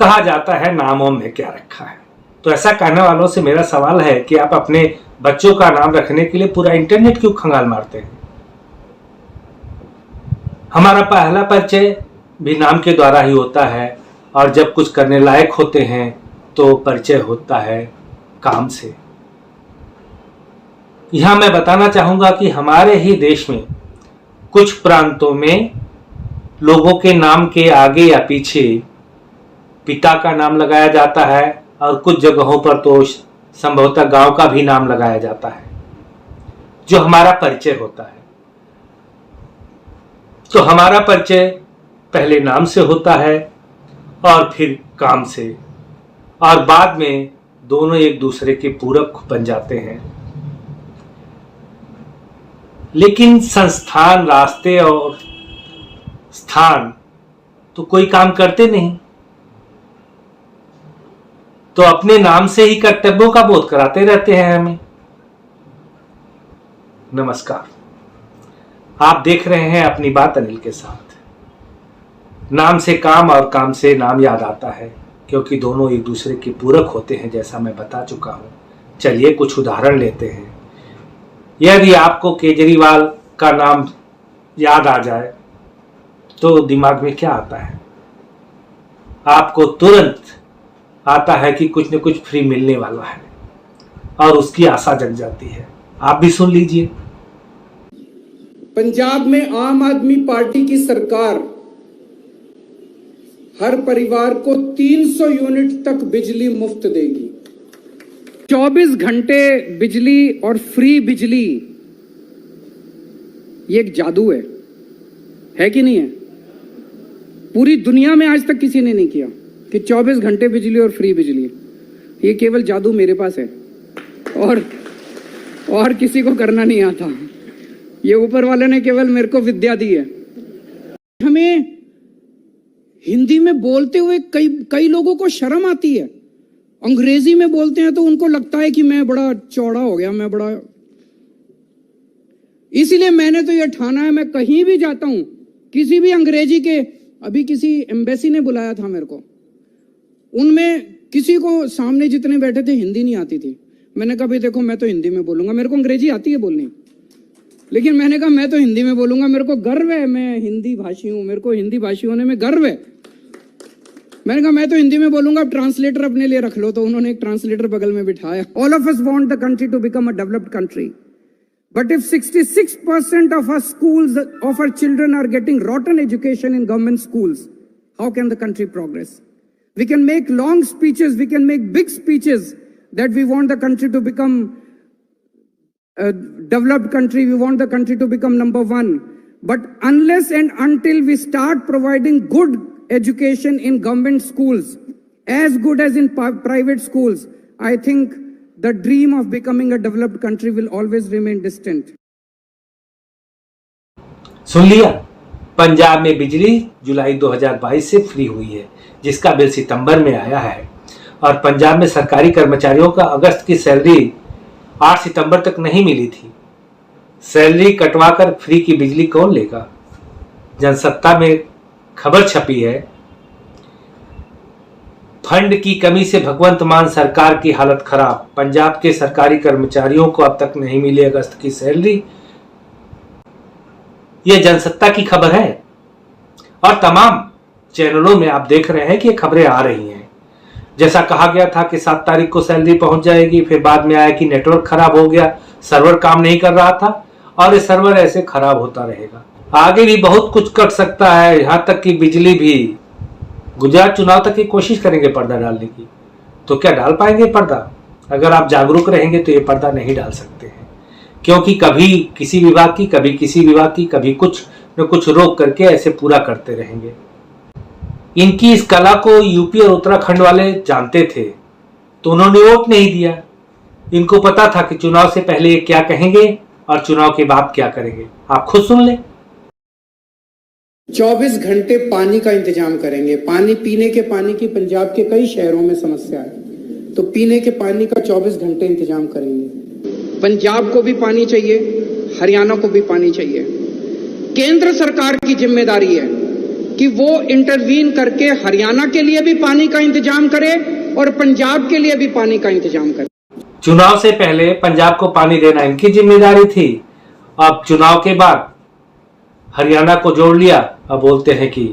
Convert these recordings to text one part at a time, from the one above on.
कहा जाता है नामों में क्या रखा है। तो ऐसा कहने वालों से मेरा सवाल है कि आप अपने बच्चों का नाम रखने के लिए पूरा इंटरनेट क्यों खंगाल मारते हैं। हमारा पहला परिचय भी नाम के द्वारा ही होता है, और जब कुछ करने लायक होते हैं तो परिचय होता है काम से। यहां मैं बताना चाहूंगा कि हमारे ही देश में कुछ प्रांतों में लोगों के नाम के आगे या पीछे पिता का नाम लगाया जाता है, और कुछ जगहों पर तो संभवतः गांव का भी नाम लगाया जाता है, जो हमारा परिचय होता है। तो हमारा परिचय पहले नाम से होता है और फिर काम से, और बाद में दोनों एक दूसरे के पूरक बन जाते हैं। लेकिन संस्थान, रास्ते और स्थान तो कोई काम करते नहीं, तो अपने नाम से ही कर्तव्यों का बोध कराते रहते हैं हमें। नमस्कार, आप देख रहे हैं अपनी बात अनिल के साथ। नाम से काम और काम से नाम याद आता है, क्योंकि दोनों एक दूसरे के पूरक होते हैं, जैसा मैं बता चुका हूं। चलिए कुछ उदाहरण लेते हैं। यदि आपको केजरीवाल का नाम याद आ जाए तो दिमाग में क्या आता है? आपको तुरंत आता है कि कुछ न कुछ फ्री मिलने वाला है, और उसकी आशा जग जाती है। आप भी सुन लीजिए। पंजाब में आम आदमी पार्टी की सरकार हर परिवार को 300 यूनिट तक बिजली मुफ्त देगी। 24 घंटे बिजली और फ्री बिजली, ये एक जादू है कि नहीं है? पूरी दुनिया में आज तक किसी ने नहीं किया कि 24 घंटे बिजली और फ्री बिजली। ये केवल जादू मेरे पास है, और किसी को करना नहीं आता। ये ऊपर वाले ने केवल मेरे को विद्या दी है। हमें हिंदी में बोलते हुए कई लोगों को शर्म आती है। अंग्रेजी में बोलते हैं तो उनको लगता है कि मैं बड़ा चौड़ा हो गया, मैं बड़ा। इसीलिए मैंने तो ये ठाना है, मैं कहीं भी जाता हूं किसी भी अंग्रेजी के, अभी किसी एम्बेसी ने बुलाया था मेरे को, उनमें किसी को सामने जितने बैठे थे हिंदी नहीं आती थी। मैंने कहा भाई देखो, मैं तो हिंदी में बोलूंगा, मेरे को अंग्रेजी आती है बोलनी, लेकिन मैंने कहा मैं तो हिंदी में बोलूंगा, मेरे को गर्व है, मैं हिंदी भाषी हूं, मेरे को हिंदी भाषी होने में गर्व है। मैंने कहा मैं तो हिंदी में बोलूंगा, अब ट्रांसलेटर अपने लिए रख लो। तो उन्होंने एक ट्रांसलेटर बगल में बिठाया। All of us want the country to become a developed country, but if 66% of our schools, of our children are getting rotten education in government schools, how can the country progress? We can make long speeches, we can make big speeches that we want the country to become a developed country, we want the country to become number one. But unless and until we start providing good education in government schools, as good as in private schools, I think the dream of becoming a developed country will always remain distant. सुन लिया? पंजाब में बिजली जुलाई 2022 से free हुई है, जिसका bill सितंबर में आया है। और पंजाब में सरकारी कर्मचारियों का अगस्त की सैलरी 8 सितंबर तक नहीं मिली थी। सैलरी कटवाकर फ्री की बिजली कौन लेगा? जनसत्ता में खबर छपी है, फंड की कमी से भगवंत मान सरकार की हालत खराब। पंजाब के सरकारी कर्मचारियों को अब तक नहीं मिली अगस्त की सैलरी। यह जनसत्ता की खबर है, और तमाम चैनलों में आप देख रहे हैं कि ये खबरें आ रही हैं। जैसा कहा गया था कि 7 तारीख को सैलरी पहुंच जाएगी, फिर बाद में आया कि नेटवर्क खराब हो गया, सर्वर काम नहीं कर रहा था, और ये सर्वर ऐसे खराब होता रहेगा। आगे भी बहुत कुछ कट सकता है, यहां तक कि बिजली भी। गुजरात चुनाव तक की कोशिश करेंगे पर्दा डालने की, तो क्या डाल पाएंगे पर्दा? अगर आप जागरूक रहेंगे तो ये पर्दा नहीं डाल सकते हैं, क्योंकि कभी किसी विभाग की, कभी किसी विभाग की, कभी कुछ न कुछ रोक करके ऐसे पूरा करते रहेंगे। इनकी इस कला को यूपी और उत्तराखंड वाले जानते थे, तो उन्होंने वोट नहीं दिया। इनको पता था कि चुनाव से पहले ये क्या कहेंगे और चुनाव के बाद क्या करेंगे। आप खुद सुन लें। 24 घंटे पानी का इंतजाम करेंगे। पानी, पीने के पानी की पंजाब के कई शहरों में समस्या है, तो पीने के पानी का 24 घंटे इंतजाम करेंगे। पंजाब को भी पानी चाहिए, हरियाणा को भी पानी चाहिए। केंद्र सरकार की जिम्मेदारी है कि वो इंटरवीन करके हरियाणा के लिए भी पानी का इंतजाम करे और पंजाब के लिए भी पानी का इंतजाम करे। चुनाव से पहले पंजाब को पानी देना इनकी जिम्मेदारी थी, अब चुनाव के बाद हरियाणा को जोड़ लिया। अब बोलते हैं कि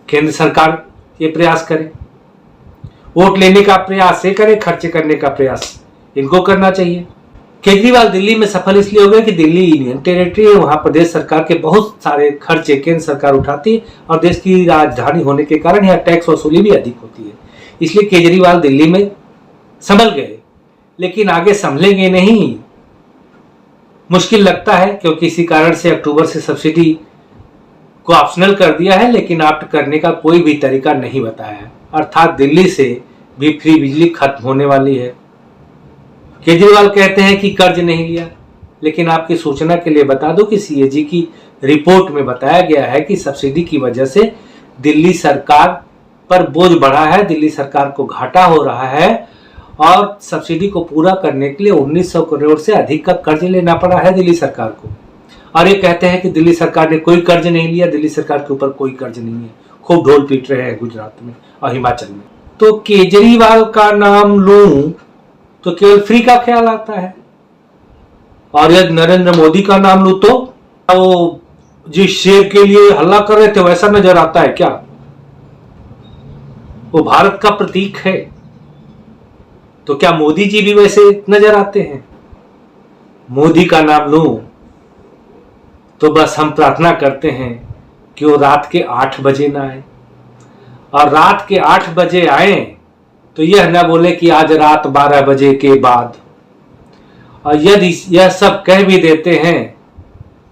केंद्र सरकार ये प्रयास करे, वोट लेने का प्रयास ये करे, खर्चे करने का प्रयास इनको करना चाहिए। केजरीवाल दिल्ली में सफल इसलिए हो गए कि दिल्ली यूनियन टेरिटरी है, वहां प्रदेश सरकार के बहुत सारे खर्चे केंद्र सरकार उठाती है और देश की राजधानी होने के कारण यहाँ टैक्स वसूली भी अधिक होती है, इसलिए केजरीवाल दिल्ली में संभल गए। लेकिन आगे संभलेंगे नहीं, मुश्किल लगता है, क्योंकि इसी कारण से अक्टूबर से सब्सिडी को ऑप्शनल कर दिया है, लेकिन ऑप्ट करने का कोई भी तरीका नहीं बताया है। अर्थात दिल्ली से भी फ्री बिजली खत्म होने वाली है। केजरीवाल कहते हैं कि कर्ज नहीं लिया, लेकिन आपकी सूचना के लिए बता दूं कि सीएजी की रिपोर्ट में बताया गया है कि सब्सिडी की वजह से दिल्ली सरकार पर बोझ बढ़ा है, दिल्ली सरकार को घाटा हो रहा है और सब्सिडी को पूरा करने के लिए 1900 करोड़ से अधिक का कर्ज लेना पड़ा है दिल्ली सरकार को। और ये कहते हैं कि दिल्ली सरकार ने कोई कर्ज नहीं लिया, दिल्ली सरकार के ऊपर कोई कर्ज नहीं है। खूब ढोल पीट रहे हैं गुजरात में और हिमाचल में। तो केजरीवाल का नाम लूं तो केवल फ्री का ख्याल आता है, और यदि नरेंद्र मोदी का नाम लूं तो वो जिस शेर के लिए हल्ला कर रहे थे वैसा नजर आता है क्या? वो भारत का प्रतीक है, तो क्या मोदी जी भी वैसे नजर आते हैं? मोदी का नाम लूं तो बस हम प्रार्थना करते हैं कि वो रात के 8 बजे ना आए, और रात के 8 बजे आए तो यह न बोले कि आज रात 12 बजे के बाद। और यदि यह सब कह भी देते हैं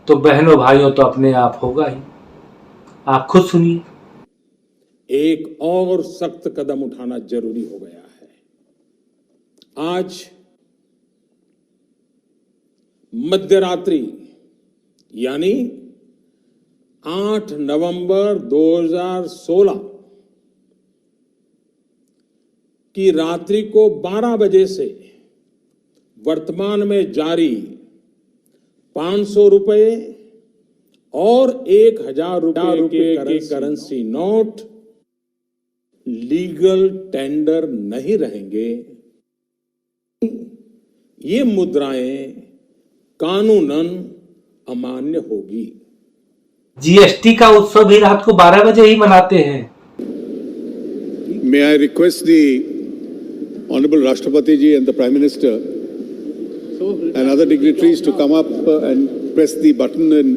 तो बहनों भाइयों तो अपने आप होगा ही। आप खुद सुनिए। एक और सख्त कदम उठाना जरूरी हो गया है। आज मध्यरात्रि यानी 8 नवंबर 2016 की रात्रि को 12 बजे से वर्तमान में जारी 500 रुपए और 1000 रुपए के करेंसी नोट लीगल टेंडर नहीं रहेंगे। ये मुद्राएं कानूनन अमान्य होगी। जीएसटी का उत्सव भी रात को 12 बजे ही मनाते हैं। May I request the Honorable Rashtrapati ji and the Prime Minister and other dignitaries to come up and press the button and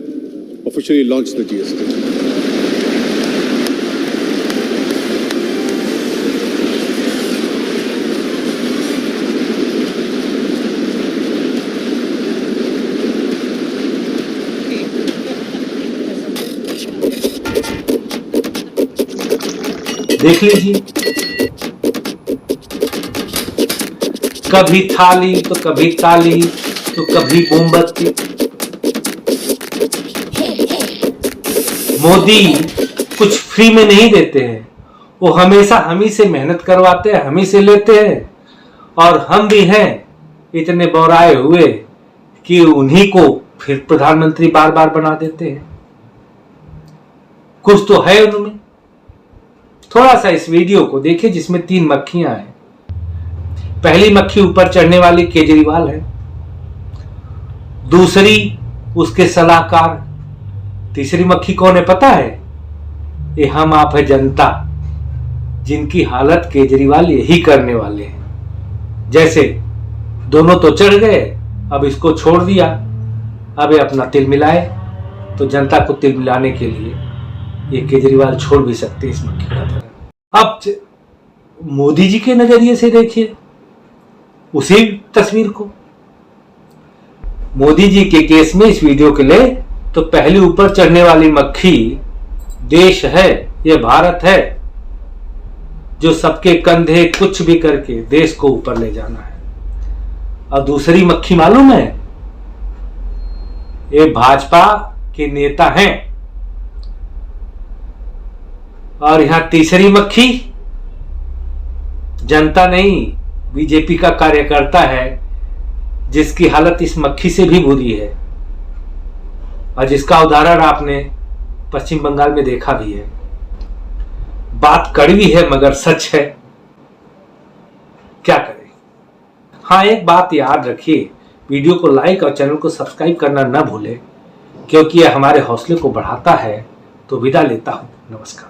officially launch the GST. देख लीजिए, कभी थाली तो कभी ताली तो कभी मोमबत्ती। मोदी कुछ फ्री में नहीं देते हैं, वो हमेशा हम ही से मेहनत करवाते हैं, हम ही से लेते हैं, और हम भी हैं इतने बौराए हुए कि उन्हीं को फिर प्रधानमंत्री बार बार बना देते हैं। कुछ तो है उनमें। थोड़ा सा इस वीडियो को देखिए जिसमें 3 मक्खियां हैं। पहली मक्खी ऊपर चढ़ने वाली केजरीवाल है, दूसरी उसके सलाहकार, तीसरी मक्खी कौन है पता है? ये हम आप है जनता, जिनकी हालत केजरीवाल यही करने वाले हैं। जैसे दोनों तो चढ़ गए, अब इसको छोड़ दिया, अब ये अपना तिल मिलाए, तो जनता को तिल मिलाने के लिए ये केजरीवाल छोड़ भी सकते इस मक्खी का तरह। अब मोदी जी के नजरिए से देखिए उसी तस्वीर को। मोदी जी के केस में इस वीडियो के लिए तो पहली ऊपर चढ़ने वाली मक्खी देश है, यह भारत है, जो सबके कंधे कुछ भी करके देश को ऊपर ले जाना है। और दूसरी मक्खी मालूम है, ये भाजपा के नेता हैं। और यहां तीसरी मक्खी जनता नहीं, बीजेपी का कार्यकर्ता है, जिसकी हालत इस मक्खी से भी बुरी है और जिसका उदाहरण आपने पश्चिम बंगाल में देखा भी है। बात कड़वी है मगर सच है, क्या करें। हाँ, एक बात याद रखिए, वीडियो को लाइक और चैनल को सब्सक्राइब करना न भूलें, क्योंकि यह हमारे हौसले को बढ़ाता है। तो विदा लेता हूं, नमस्कार।